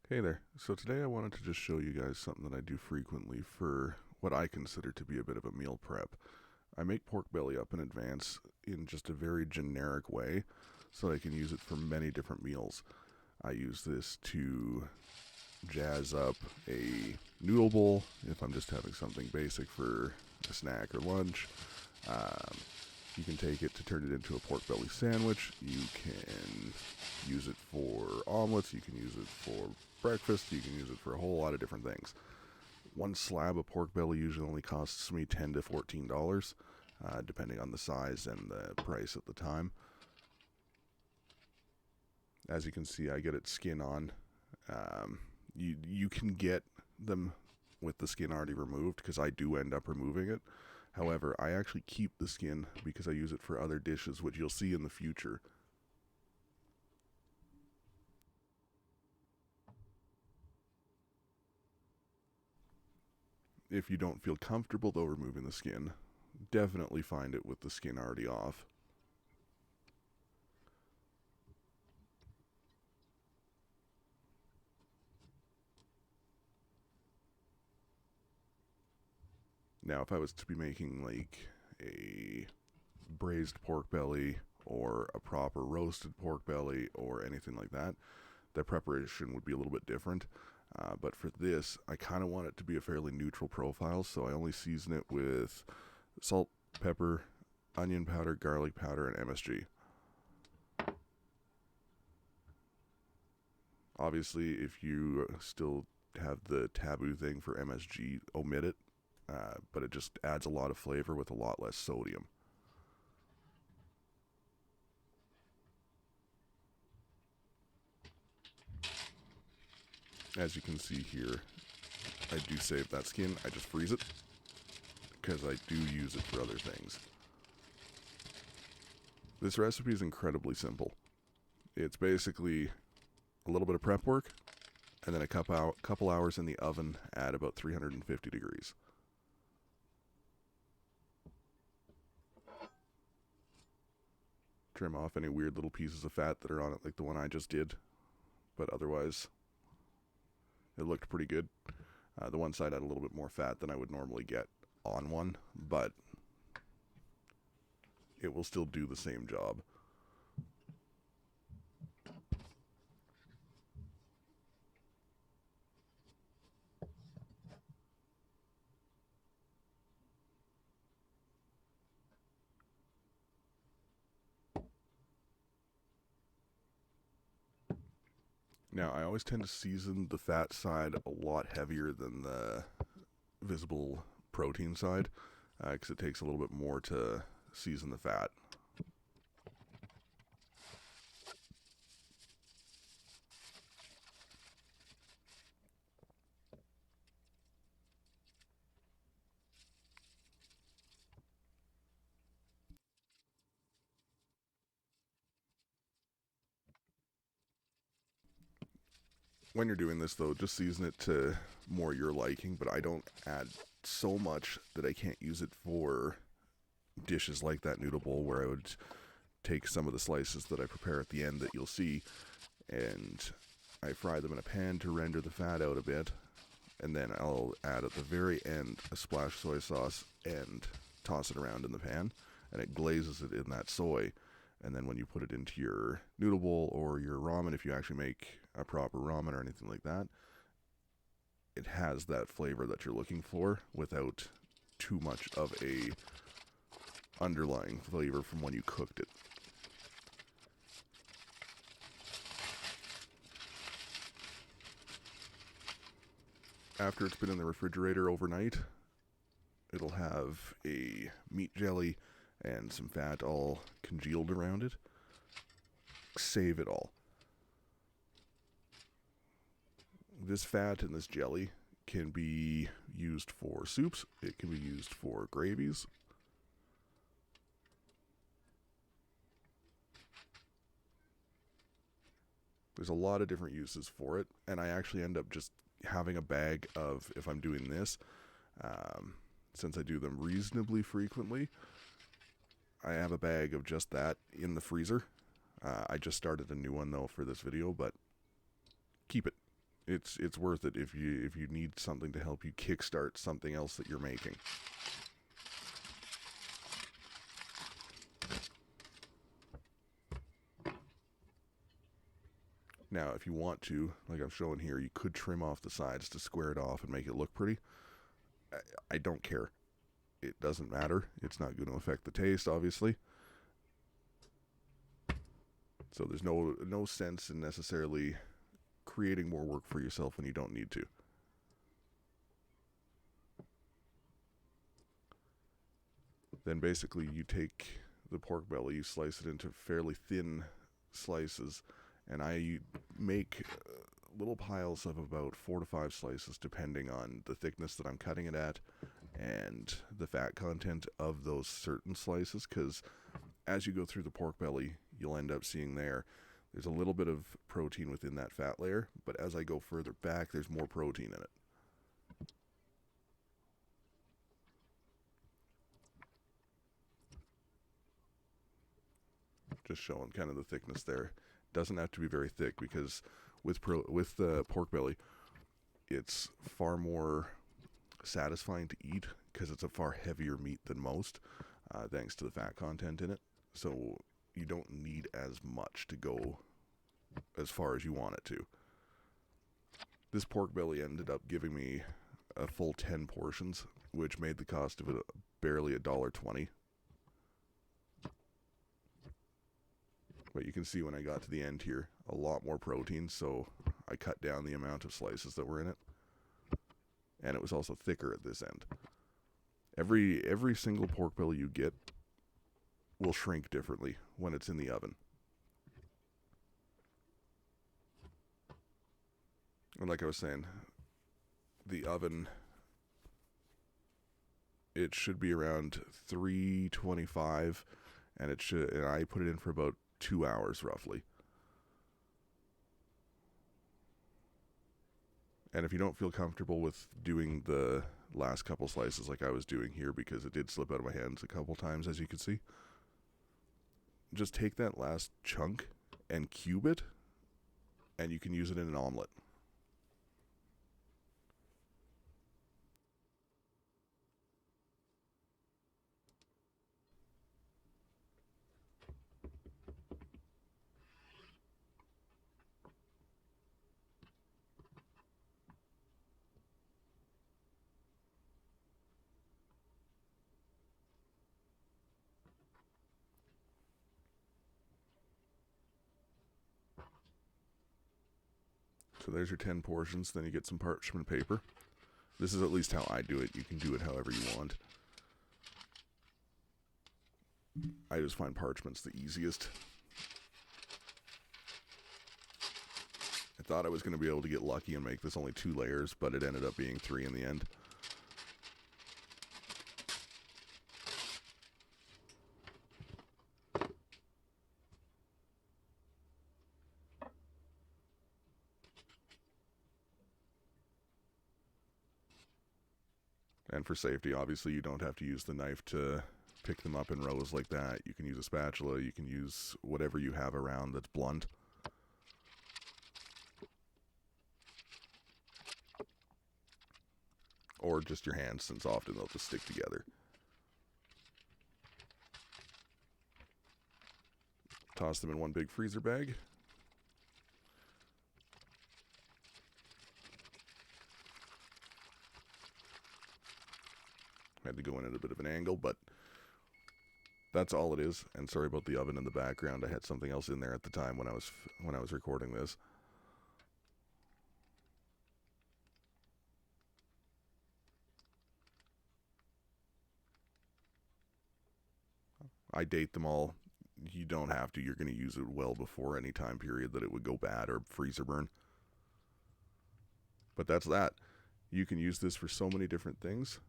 Hey there. So today I wanted to just show you guys something that I do frequently for what I consider to be a bit of a meal prep. I make pork belly up in advance in just a very generic way so that I can use it for many different meals. I use this to jazz up a noodle bowl if I'm just having something basic for a snack or lunch. Um, you can take it to turn it into a pork belly sandwich. You can use it for omelets. You can use it for breakfast. You can use it for a whole lot of different things. One slab of pork belly usually only costs me $10 to $14, depending on the size and the price at the time. As you can see, I get it skin on. You can get them with the skin already removed because I do end up removing it. However, I actually keep the skin because I use it for other dishes, which you'll see in the future. If you don't feel comfortable though removing the skin, definitely find it with the skin already off. Now, if I was to be making like a braised pork belly or a proper roasted pork belly or anything like that, the preparation would be a little bit different. But for this, I kind of want it to be a fairly neutral profile, so I only season it with salt, pepper, onion powder, garlic powder, and MSG. Obviously, if you still have the taboo thing for MSG, omit it, but it just adds a lot of flavor with a lot less sodium. As you can see here, I do save that skin. I just freeze it because I do use it for other things. This recipe is incredibly simple. It's basically a little bit of prep work and then a couple hours in the oven at about 350 degrees. Trim off any weird little pieces of fat that are on it, like the one I just did, but otherwise, it looked pretty good. The one side had a little bit more fat than I would normally get on one, but it will still do the same job. Now, I always tend to season the fat side a lot heavier than the visible protein side because it takes a little bit more to season the fat. When you're doing this, though, just season it to more your liking, but I don't add so much that I can't use it for dishes like that noodle bowl where I would take some of the slices that I prepare at the end that you'll see and I fry them in a pan to render the fat out a bit, and then I'll add at the very end a splash soy sauce and toss it around in the pan, and it glazes it in that soy. And then when you put it into your noodle bowl or your ramen, if you actually make a proper ramen or anything like that, it has that flavor that you're looking for without too much of a underlying flavor from when you cooked it. After it's been in the refrigerator overnight, it'll have a meat jelly and some fat all congealed around it. Save it all. This fat and this jelly can be used for soups, it can be used for gravies. There's a lot of different uses for it, and I actually end up just having a bag of, if I'm doing this, um, since I do them reasonably frequently, I have a bag of just that in the freezer. I just started a new one though for this video, but keep it. it's worth it if you need something to help you kickstart something else that you're making. Now, if you want to, like I'm showing here, you could trim off the sides to square it off and make it look pretty. I don't care. It doesn't matter. It's not going to affect the taste, obviously. So there's no sense in necessarily creating more work for yourself when you don't need to. Then basically you take the pork belly, you slice it into fairly thin slices, and I make little piles of about 4 to 5 slices depending on the thickness that I'm cutting it at and the fat content of those certain slices, because as you go through the pork belly, you'll end up seeing there's a little bit of protein within that fat layer, but as I go further back, there's more protein in it. Just showing kind of the thickness there. Doesn't have to be very thick, because with the pork belly, it's far more satisfying to eat because it's a far heavier meat than most, thanks to the fat content in it. So you don't need as much to go as far as you want it to. This pork belly ended up giving me a full 10 portions, which made the cost of it barely $1.20. But you can see when I got to the end here, a lot more protein, so I cut down the amount of slices that were in it. And it was also thicker at this end. Every single pork belly you get will shrink differently when it's in the oven. And like I was saying, the oven, it should be around 325, and I put it in for about 2 hours roughly. And if you don't feel comfortable with doing the last couple slices like I was doing here, because it did slip out of my hands a couple times, as you can see, just take that last chunk and cube it, and you can use it in an omelet. So there's your 10 portions. Then you get some parchment paper. This is at least how I do it. You can do it however you want. I just find parchment's the easiest. I thought I was going to be able to get lucky and make this only 2 layers, but it ended up being 3 in the end. And for safety, obviously, you don't have to use the knife to pick them up in rows like that. You can use a spatula. You can use whatever you have around that's blunt. Or just your hands, since often they'll just stick together. Toss them in one big freezer bag. Had to go in at a bit of an angle, but that's all it is. And sorry about the oven in the background. I had something else in there at the time when I was recording this. I date them all. You don't have to. You're going to use it well before any time period that it would go bad or freezer burn. But that's that. You can use this for so many different things.